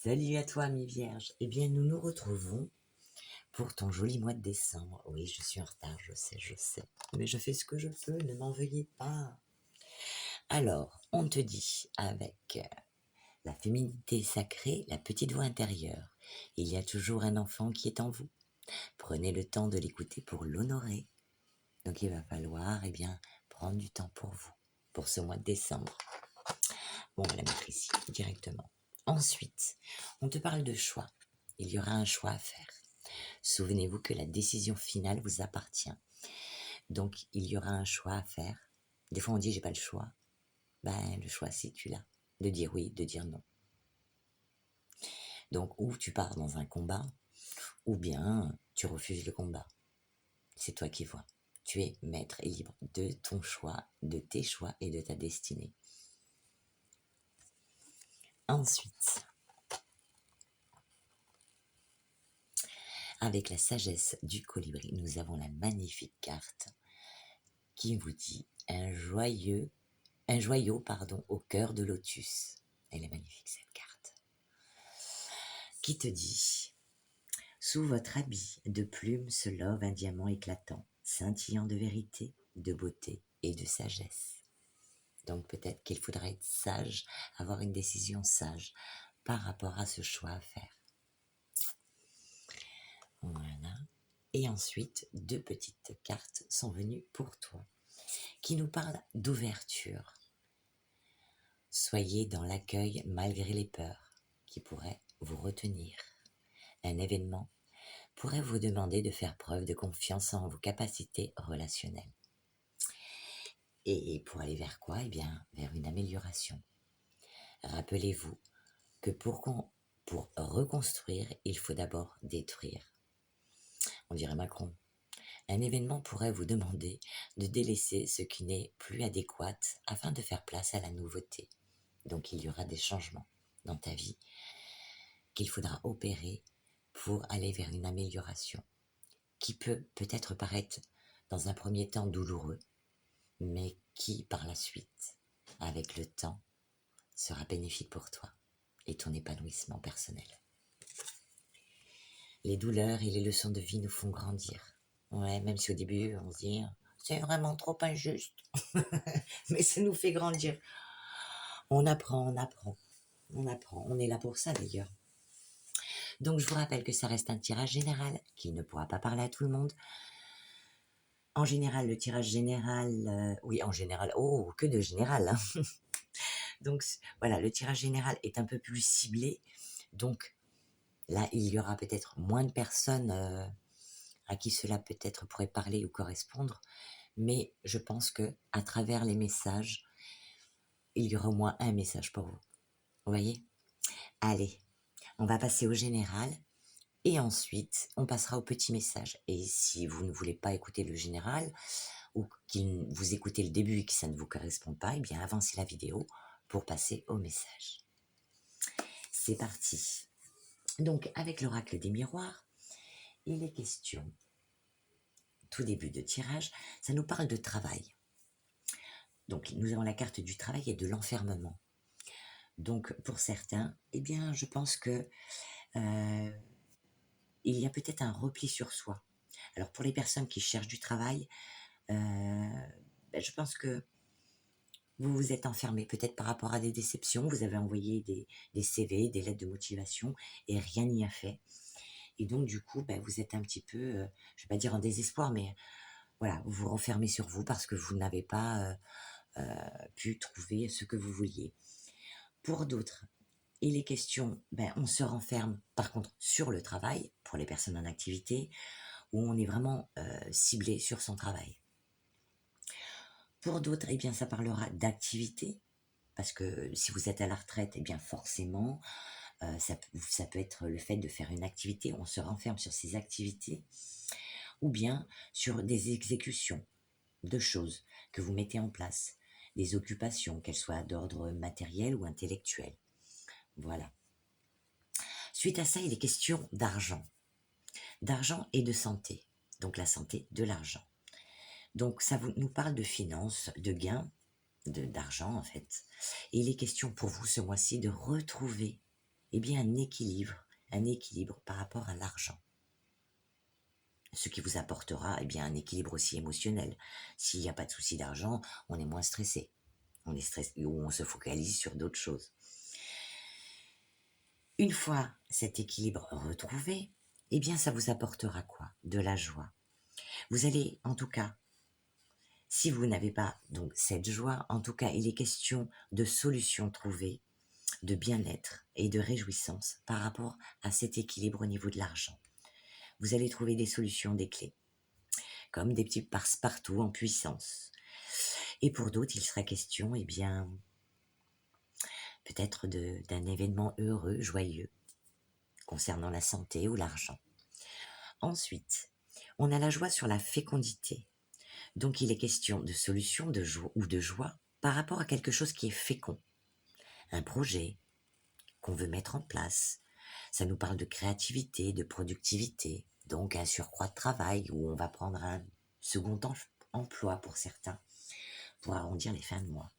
Salut à toi, mes vierges. Eh bien, nous nous retrouvons pour ton joli mois de décembre. Oui, je suis en retard, je sais. Mais je fais ce que je peux, ne m'en veuillez pas. Alors, on te dit, avec la féminité sacrée, la petite voix intérieure, il y a toujours un enfant qui est en vous. Prenez le temps de l'écouter pour l'honorer. Donc, il va falloir, prendre du temps pour vous, pour ce mois de décembre. Bon, on va la mettre ici, directement. Ensuite, on te parle de choix. Il y aura un choix à faire. Souvenez-vous que la décision finale vous appartient. Donc, il y aura un choix à faire. Des fois, on dit, j'ai pas le choix. Ben, le choix, c'est tu l'as. De dire oui, de dire non. Donc, ou tu pars dans un combat, ou bien tu refuses le combat. C'est toi qui vois. Tu es maître et libre de ton choix, de tes choix et de ta destinée. Ensuite, avec la sagesse du colibri, nous avons la magnifique carte qui vous dit un joyau au cœur de lotus. Elle est magnifique cette carte. Qui te dit sous votre habit de plumes se love un diamant éclatant, scintillant de vérité, de beauté et de sagesse. Donc peut-être qu'il faudra être sage, avoir une décision sage par rapport à ce choix à faire. Voilà. Et ensuite, deux petites cartes sont venues pour toi, qui nous parlent d'ouverture. Soyez dans l'accueil malgré les peurs qui pourraient vous retenir. Un événement pourrait vous demander de faire preuve de confiance en vos capacités relationnelles. Et pour aller vers quoi? Eh bien, vers une amélioration. Rappelez-vous que pour reconstruire, il faut d'abord détruire. On dirait Macron. Un événement pourrait vous demander de délaisser ce qui n'est plus adéquat afin de faire place à la nouveauté. Donc il y aura des changements dans ta vie qu'il faudra opérer pour aller vers une amélioration qui peut peut-être paraître dans un premier temps douloureux, mais qui par la suite, avec le temps, sera bénéfique pour toi et ton épanouissement personnel. Les douleurs et les leçons de vie nous font grandir. Ouais, même si au début on se dit c'est vraiment trop injuste, mais ça nous fait grandir. On apprend, on est là pour ça d'ailleurs. Donc je vous rappelle que ça reste un tirage général qui ne pourra pas parler à tout le monde. En général, le tirage général, que de général. Hein. Donc voilà, le tirage général est un peu plus ciblé. Donc là, il y aura peut-être moins de personnes à qui cela peut-être pourrait parler ou correspondre. Mais je pense que à travers les messages, il y aura au moins un message pour vous. Vous voyez? Allez, on va passer au général. Et ensuite, on passera au petit message. Et si vous ne voulez pas écouter le général, ou que vous écoutez le début et que ça ne vous correspond pas, eh bien avancez la vidéo pour passer au message. C'est parti. Donc, avec l'oracle des miroirs, il est question, tout début de tirage, ça nous parle de travail. Donc, nous avons la carte du travail et de l'enfermement. Donc, pour certains, eh bien, je pense que il y a peut-être un repli sur soi. Alors, pour les personnes qui cherchent du travail, je pense que vous vous êtes enfermé peut-être par rapport à des déceptions, vous avez envoyé des CV, des lettres de motivation et rien n'y a fait. Et donc du coup, vous êtes un petit peu, je ne vais pas dire en désespoir, mais voilà, vous vous renfermez sur vous parce que vous n'avez pas pu trouver ce que vous vouliez. Pour d'autres, il est question, on se renferme par contre sur le travail, pour les personnes en activité, où on est vraiment ciblé sur son travail. Pour d'autres, eh bien, ça parlera d'activité, parce que si vous êtes à la retraite, eh bien forcément, ça peut être le fait de faire une activité, on se renferme sur ces activités, ou bien sur des exécutions de choses que vous mettez en place, des occupations, qu'elles soient d'ordre matériel ou intellectuel. Voilà. Suite à ça, il est question d'argent et de santé, donc la santé, de l'argent. Donc ça nous parle de finances, de gains, d'argent en fait. Et il est question pour vous ce mois-ci de retrouver eh bien un équilibre par rapport à l'argent. Ce qui vous apportera eh bien, un équilibre aussi émotionnel. S'il n'y a pas de souci d'argent, on est moins stressé. On est stressé ou on se focalise sur d'autres choses. Une fois cet équilibre retrouvé, eh bien ça vous apportera quoi? De la joie. Vous allez, en tout cas, si vous n'avez pas donc cette joie, en tout cas, il est question de solutions trouvées, de bien-être et de réjouissance par rapport à cet équilibre au niveau de l'argent. Vous allez trouver des solutions, des clés, comme des petits passe-partout en puissance. Et pour d'autres, il sera question, eh bien, peut-être d'un événement heureux, joyeux, concernant la santé ou l'argent. Ensuite, on a la joie sur la fécondité. Donc, il est question de solutions de joie ou de joie par rapport à quelque chose qui est fécond. Un projet qu'on veut mettre en place. Ça nous parle de créativité, de productivité, donc un surcroît de travail où on va prendre un second emploi pour certains, pour arrondir les fins de mois.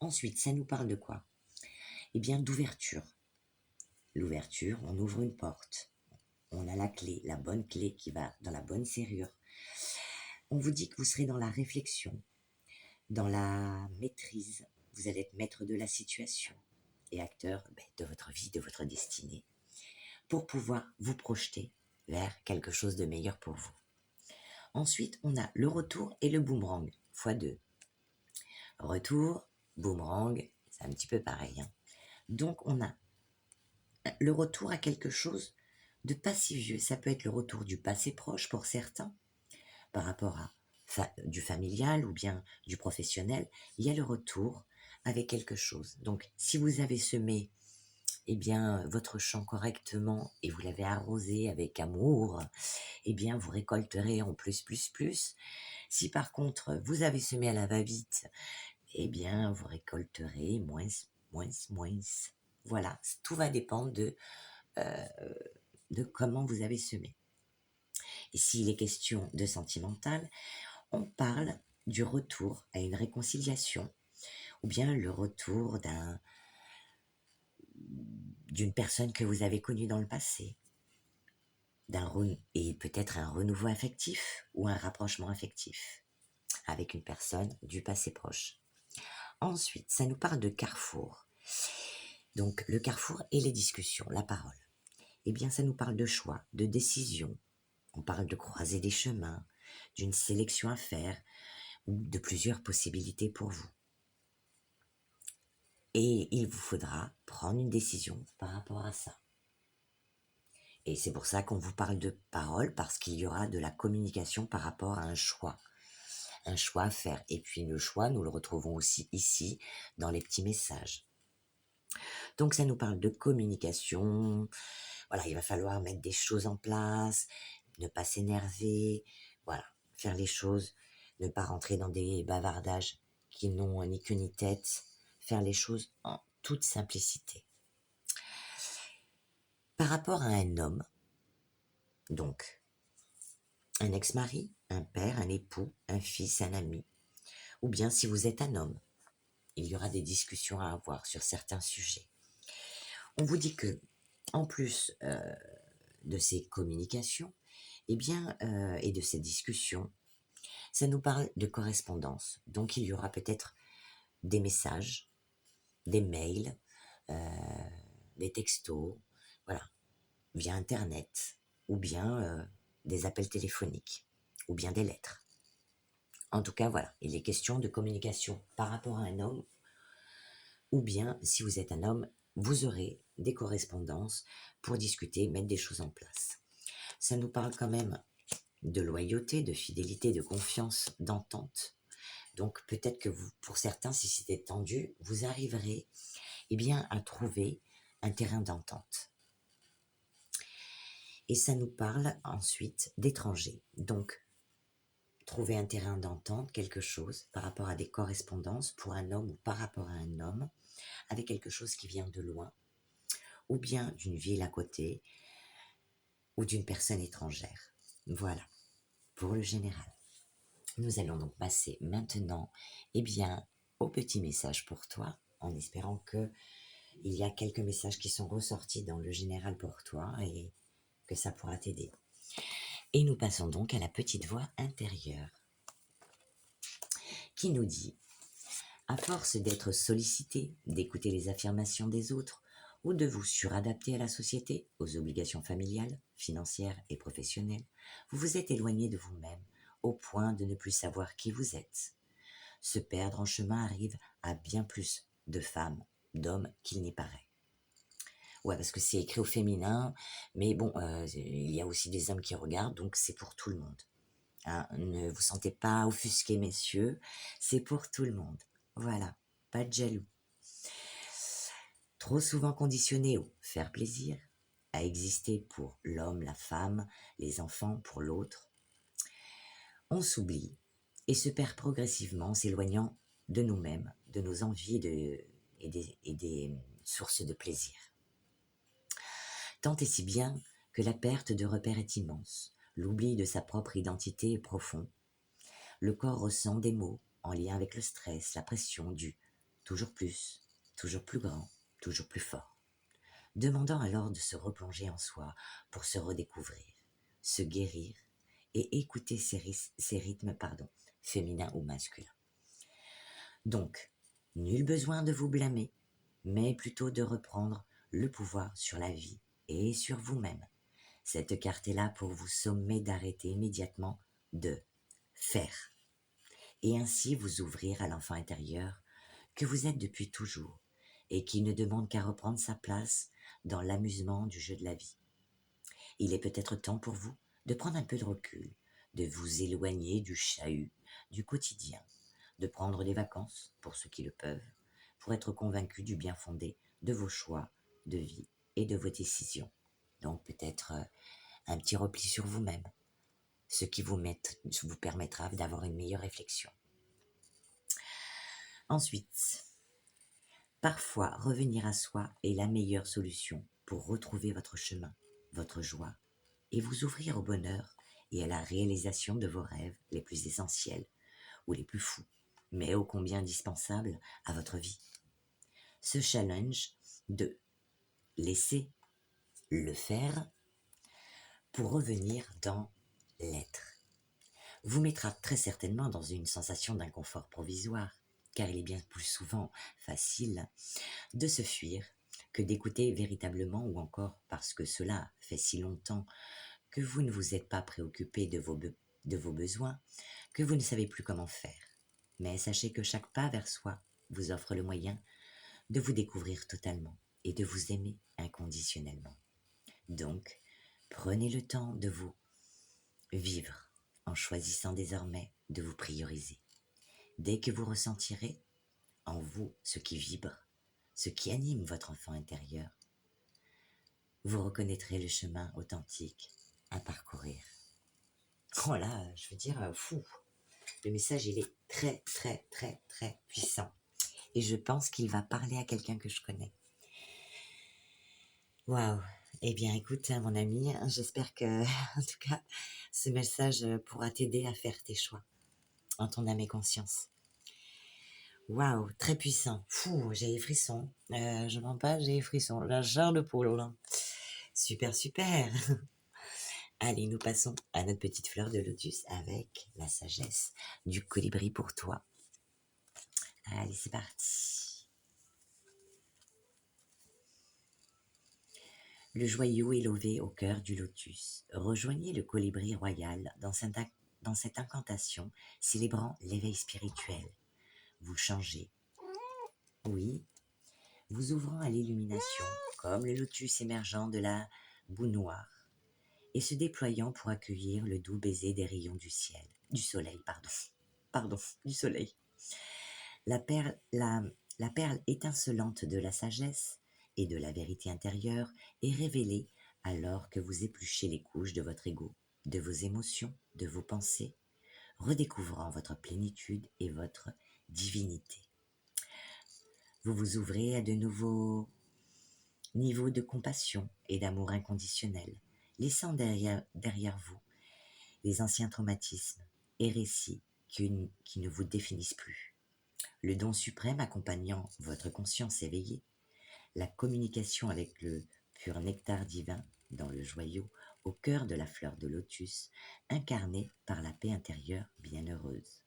Ensuite, ça nous parle de quoi? Eh bien, d'ouverture. L'ouverture, on ouvre une porte. On a la clé, la bonne clé qui va dans la bonne serrure. On vous dit que vous serez dans la réflexion, dans la maîtrise. Vous allez être maître de la situation et acteur de votre vie, de votre destinée, pour pouvoir vous projeter vers quelque chose de meilleur pour vous. Ensuite, on a le retour et le boomerang, x2. Retour, boomerang, c'est un petit peu pareil. Donc, on a le retour à quelque chose de pas si vieux. Ça peut être le retour du passé proche pour certains, par rapport à du familial ou bien du professionnel. Il y a le retour avec quelque chose. Donc, si vous avez semé eh bien, votre champ correctement et vous l'avez arrosé avec amour, eh bien, vous récolterez en plus. Si par contre, vous avez semé à la va-vite, eh bien, vous récolterez moins. Voilà, tout va dépendre de comment vous avez semé. Et s'il est question de sentimental, on parle du retour à une réconciliation ou bien le retour d'une personne que vous avez connue dans le passé, et peut-être un renouveau affectif ou un rapprochement affectif avec une personne du passé proche. Ensuite, ça nous parle de carrefour. Donc, le carrefour et les discussions, la parole. Eh bien, ça nous parle de choix, de décision. On parle de croiser des chemins, d'une sélection à faire ou de plusieurs possibilités pour vous. Et il vous faudra prendre une décision par rapport à ça. Et c'est pour ça qu'on vous parle de parole, parce qu'il y aura de la communication par rapport à un choix à faire. Et puis le choix, nous le retrouvons aussi ici, dans les petits messages. Donc ça nous parle de communication. Voilà, il va falloir mettre des choses en place, ne pas s'énerver, voilà, faire les choses, ne pas rentrer dans des bavardages qui n'ont ni queue ni tête, faire les choses en toute simplicité. Par rapport à un homme, donc, un ex-mari, un père, un époux, un fils, un ami, ou bien si vous êtes un homme, il y aura des discussions à avoir sur certains sujets. On vous dit que, en plus de ces communications, eh bien, et de ces discussions, ça nous parle de correspondance. Donc, il y aura peut-être des messages, des mails, des textos, voilà, via Internet, ou bien des appels téléphoniques, ou bien des lettres. En tout cas, voilà, il est question de communication par rapport à un homme, ou bien, si vous êtes un homme, vous aurez des correspondances pour discuter, mettre des choses en place. Ça nous parle quand même de loyauté, de fidélité, de confiance, d'entente. Donc peut-être que vous, pour certains, si c'était tendu, vous arriverez eh bien, à trouver un terrain d'entente. Et ça nous parle ensuite d'étrangers. Donc, trouver un terrain d'entente, quelque chose par rapport à des correspondances pour un homme ou par rapport à un homme, avec quelque chose qui vient de loin, ou bien d'une ville à côté, ou d'une personne étrangère. Voilà, pour le général. Nous allons donc passer maintenant, eh bien, au petit message pour toi, en espérant que il y a quelques messages qui sont ressortis dans le général pour toi et que ça pourra t'aider. Et nous passons donc à la petite voix intérieure qui nous dit: à force d'être sollicité, d'écouter les affirmations des autres ou de vous suradapter à la société, aux obligations familiales, financières et professionnelles, vous vous êtes éloigné de vous-même au point de ne plus savoir qui vous êtes. Se perdre en chemin arrive à bien plus de femmes, d'hommes qu'il n'y paraît. Ouais, parce que c'est écrit au féminin, mais bon, il y a aussi des hommes qui regardent, donc c'est pour tout le monde. Hein, ne vous sentez pas offusqués, messieurs, c'est pour tout le monde. Voilà, pas de jaloux. Trop souvent conditionnés au faire plaisir, à exister pour l'homme, la femme, les enfants pour l'autre, on s'oublie et se perd progressivement, s'éloignant de nous-mêmes, de nos envies et des sources de plaisir. Tant et si bien que la perte de repères est immense, l'oubli de sa propre identité est profond. Le corps ressent des maux en lien avec le stress, la pression du toujours plus grand, toujours plus fort, demandant alors de se replonger en soi pour se redécouvrir, se guérir et écouter ses rythmes féminins ou masculins. Donc, nul besoin de vous blâmer, mais plutôt de reprendre le pouvoir sur la vie et sur vous-même. Cette carte est là pour vous sommer d'arrêter immédiatement de faire et ainsi vous ouvrir à l'enfant intérieur que vous êtes depuis toujours et qui ne demande qu'à reprendre sa place dans l'amusement du jeu de la vie. Il est peut-être temps pour vous de prendre un peu de recul, de vous éloigner du chahut, du quotidien, de prendre des vacances pour ceux qui le peuvent, pour être convaincu du bien fondé de vos choix de vie et de vos décisions. Donc peut-être un petit repli sur vous-même, ce qui vous permettra d'avoir une meilleure réflexion. Ensuite, parfois revenir à soi est la meilleure solution pour retrouver votre chemin, votre joie, et vous ouvrir au bonheur et à la réalisation de vos rêves les plus essentiels ou les plus fous, mais ô combien indispensables à votre vie. Ce challenge de laisser le faire pour revenir dans l'être vous mettra très certainement dans une sensation d'inconfort provisoire, car il est bien plus souvent facile de se fuir que d'écouter véritablement, ou encore parce que cela fait si longtemps que vous ne vous êtes pas préoccupé de vos besoins, que vous ne savez plus comment faire. Mais sachez que chaque pas vers soi vous offre le moyen de vous découvrir totalement et de vous aimer inconditionnellement. Donc, prenez le temps de vous vivre en choisissant désormais de vous prioriser. Dès que vous ressentirez en vous ce qui vibre, ce qui anime votre enfant intérieur, vous reconnaîtrez le chemin authentique à parcourir. Voilà, je veux dire, fou. Le message, il est très, très, très, très puissant. Et je pense qu'il va parler à quelqu'un que je connais. Waouh. Eh bien, écoute, mon ami, j'espère que, en tout cas, ce message pourra t'aider à faire tes choix en ton âme et conscience. Waouh, très puissant. Fou, j'ai les frissons. Je mens pas, j'ai les frissons. La chair de poule, là. Super, super. Allez, nous passons à notre petite fleur de lotus avec la sagesse du colibri pour toi. Allez, c'est parti. Le joyau est levé au cœur du lotus. Rejoignez le colibri royal dans cette incantation célébrant l'éveil spirituel. Vous changez. Oui, vous ouvrant à l'illumination, comme le lotus émergeant de la boue noire et se déployant pour accueillir le doux baiser des rayons du soleil. Du soleil. La perle étincelante de la sagesse et de la vérité intérieure est révélée alors que vous épluchez les couches de votre ego, de vos émotions, de vos pensées, redécouvrant votre plénitude et votre divinité. Vous vous ouvrez à de nouveaux niveaux de compassion et d'amour inconditionnel, laissant derrière vous les anciens traumatismes et récits qui ne vous définissent plus. Le don suprême accompagnant votre conscience éveillée, la communication avec le pur nectar divin dans le joyau, au cœur de la fleur de lotus, incarnée par la paix intérieure bienheureuse.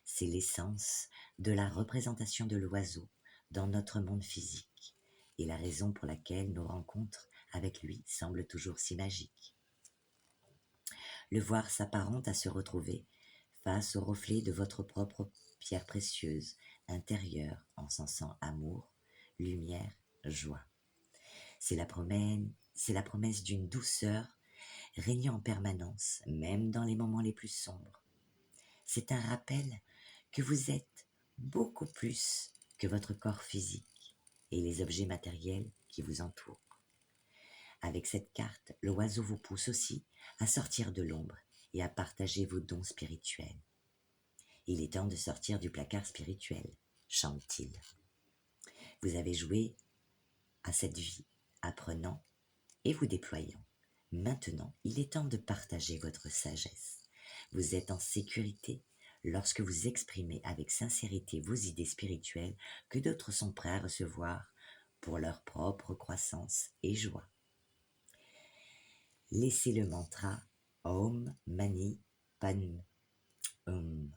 C'est l'essence de la représentation de l'oiseau dans notre monde physique, et la raison pour laquelle nos rencontres avec lui semblent toujours si magiques. Le voir s'apparente à se retrouver face au reflet de votre propre pierre précieuse, intérieure, encensant amour, lumière, joie. C'est la promesse d'une douceur régnant en permanence, même dans les moments les plus sombres. C'est un rappel que vous êtes beaucoup plus que votre corps physique et les objets matériels qui vous entourent. Avec cette carte, l'oiseau vous pousse aussi à sortir de l'ombre et à partager vos dons spirituels. Il est temps de sortir du placard spirituel, chante-t-il. Vous avez joué à cette vie, apprenant et vous déployant. Maintenant, il est temps de partager votre sagesse. Vous êtes en sécurité lorsque vous exprimez avec sincérité vos idées spirituelles que d'autres sont prêts à recevoir pour leur propre croissance et joie. Laissez le mantra Om Mani Padme Hum.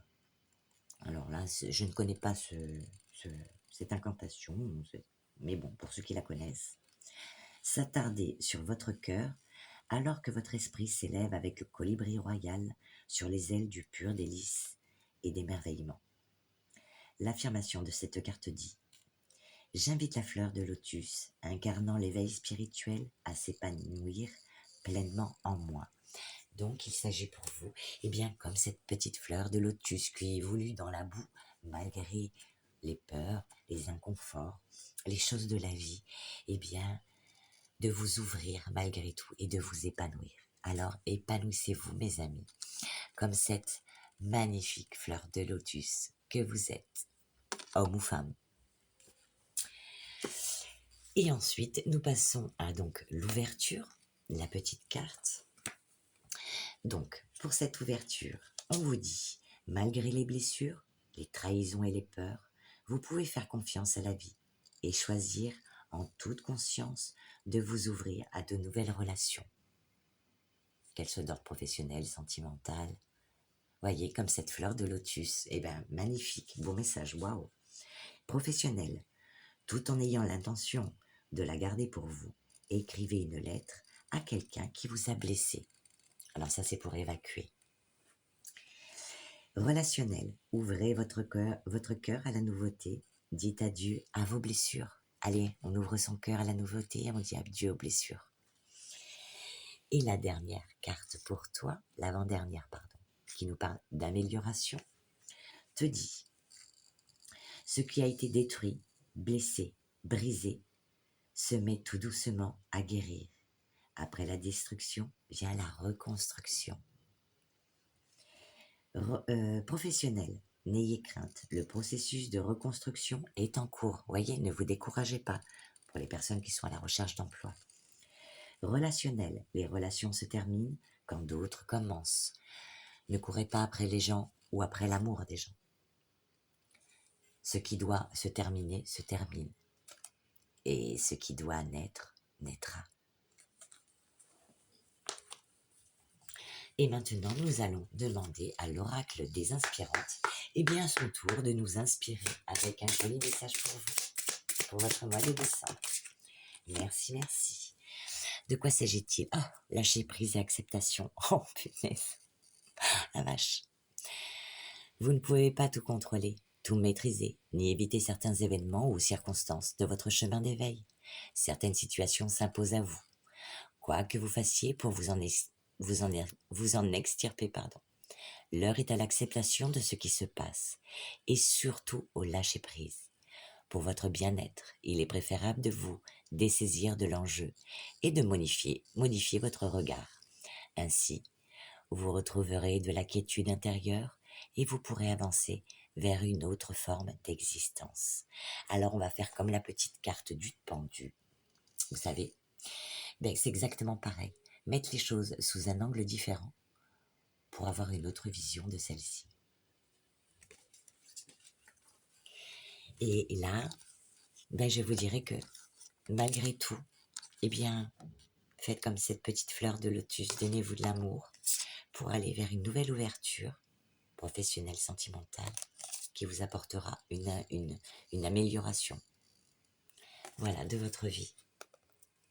Alors là, je ne connais pas cette incantation, mais bon, pour ceux qui la connaissent, s'attarder sur votre cœur alors que votre esprit s'élève avec le colibri royal sur les ailes du pur délice et d'émerveillement. L'affirmation de cette carte dit « J'invite la fleur de lotus, incarnant l'éveil spirituel, à s'épanouir pleinement en moi. » Donc, il s'agit pour vous, eh bien, comme cette petite fleur de lotus qui évolue dans la boue, malgré les peurs, les inconforts, les choses de la vie, eh bien, de vous ouvrir malgré tout et de vous épanouir. Alors, épanouissez-vous, mes amis, comme cette magnifique fleur de lotus que vous êtes, homme ou femme. Et ensuite, nous passons à donc l'ouverture, la petite carte. Donc, pour cette ouverture, on vous dit, malgré les blessures, les trahisons et les peurs, vous pouvez faire confiance à la vie et choisir en toute conscience de vous ouvrir à de nouvelles relations. Qu'elles soient d'ordre professionnel, sentimental. Voyez, comme cette fleur de lotus, eh bien, magnifique, beau message, waouh. Professionnel, tout en ayant l'intention de la garder pour vous, écrivez une lettre à quelqu'un qui vous a blessé. Alors ça, c'est pour évacuer. Relationnel, ouvrez votre cœur à la nouveauté, dites adieu à vos blessures. Allez, on ouvre son cœur à la nouveauté et on dit adieu aux blessures. Et la dernière carte pour toi, l'avant-dernière, pardon, qui nous parle d'amélioration, te dit « Ce qui a été détruit, blessé, brisé, se met tout doucement à guérir. Après la destruction vient la reconstruction. » Professionnel, n'ayez crainte, le processus de reconstruction est en cours. Voyez, ne vous découragez pas pour les personnes qui sont à la recherche d'emploi. Relationnel, les relations se terminent quand d'autres commencent. Ne courez pas après les gens ou après l'amour des gens. Ce qui doit se terminer, se termine. Et ce qui doit naître, naîtra. Et maintenant, nous allons demander à l'oracle des inspirantes, eh bien à son tour, de nous inspirer avec un joli message pour vous, pour votre mois de décembre. Merci, merci. De quoi s'agit-il? Ah, lâcher prise et acceptation. Oh, punaise. La vache. Vous ne pouvez pas tout contrôler, tout maîtriser, ni éviter certains événements ou circonstances de votre chemin d'éveil. Certaines situations s'imposent à vous. Quoi que vous fassiez pour vous en extirper, L'heure est à l'acceptation de ce qui se passe et surtout au lâcher-prise. Pour votre bien-être, il est préférable de vous dessaisir de l'enjeu et de modifier votre regard. Ainsi, vous retrouverez de la quiétude intérieure et vous pourrez avancer vers une autre forme d'existence. Alors on va faire comme la petite carte du pendu. Vous savez, c'est exactement pareil. Mettre les choses sous un angle différent pour avoir une autre vision de celle-ci. Et là, je vous dirais que malgré tout, eh bien, faites comme cette petite fleur de lotus, donnez-vous de l'amour pour aller vers une nouvelle ouverture professionnelle, sentimentale, qui vous apportera une amélioration, voilà, de votre vie.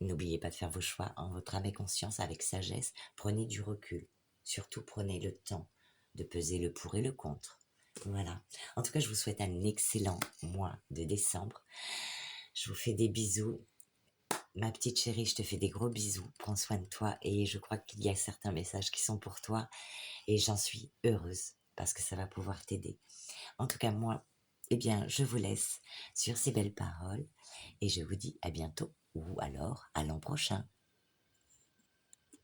N'oubliez pas de faire vos choix en votre âme et conscience avec sagesse. Prenez du recul. Surtout, prenez le temps de peser le pour et le contre. Voilà. En tout cas, je vous souhaite un excellent mois de décembre. Je vous fais des bisous. Ma petite chérie, je te fais des gros bisous. Prends soin de toi et je crois qu'il y a certains messages qui sont pour toi et j'en suis heureuse parce que ça va pouvoir t'aider. En tout cas, moi, eh bien, je vous laisse sur ces belles paroles et je vous dis à bientôt ou alors à l'an prochain.